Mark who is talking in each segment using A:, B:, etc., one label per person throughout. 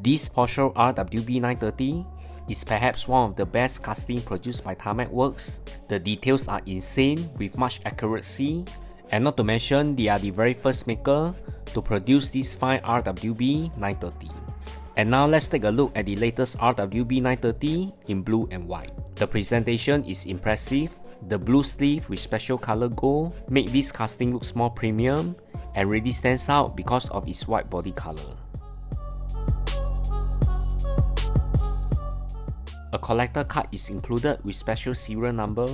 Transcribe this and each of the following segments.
A: This Porsche RWB 930 is perhaps one of the best casting produced by Tarmac Works. The details are insane with much accuracy, and not to mention they are the very first maker to produce this fine RWB 930. And now let's take a look at the latest RWB 930 in blue and white. The presentation is impressive. The blue sleeve with special color gold make this casting looks more premium and really stands out because of its white body color. A collector card is included with special serial number,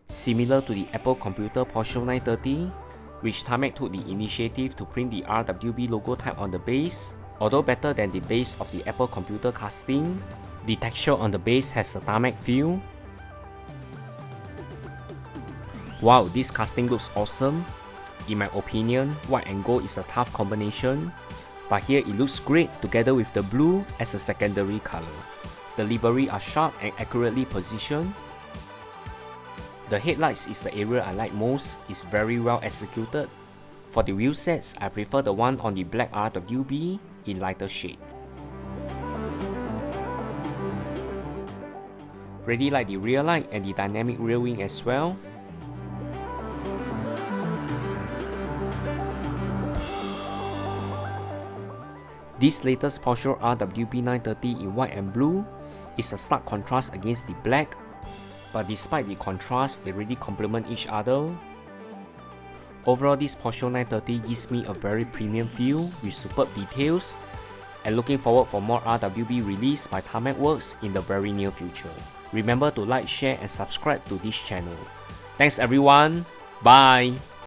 A: similar to the Apple computer Porsche 930, which Tarmac took the initiative to print the RWB logo type on the base. Although better than the base of the Apple computer casting, the texture on the base has a Tarmac feel. Wow, this casting looks awesome. In my opinion, white and gold is a tough combination, but here it looks great together with the blue as a secondary color. The livery are sharp and accurately positioned. The headlights is the area I like most, it's very well executed. For the wheel sets, I prefer the one on the black RWB in lighter shade. Really like the rear light and the dynamic rear wing as well. This latest Porsche RWB 930 in white and blue is a stark contrast against the black, but despite the contrast, they really complement each other. Overall, this Porsche 930 gives me a very premium feel with superb details, and looking forward for more RWB released by Tarmac Works in the very near future. Remember to like, share and subscribe to this channel. Thanks everyone, bye!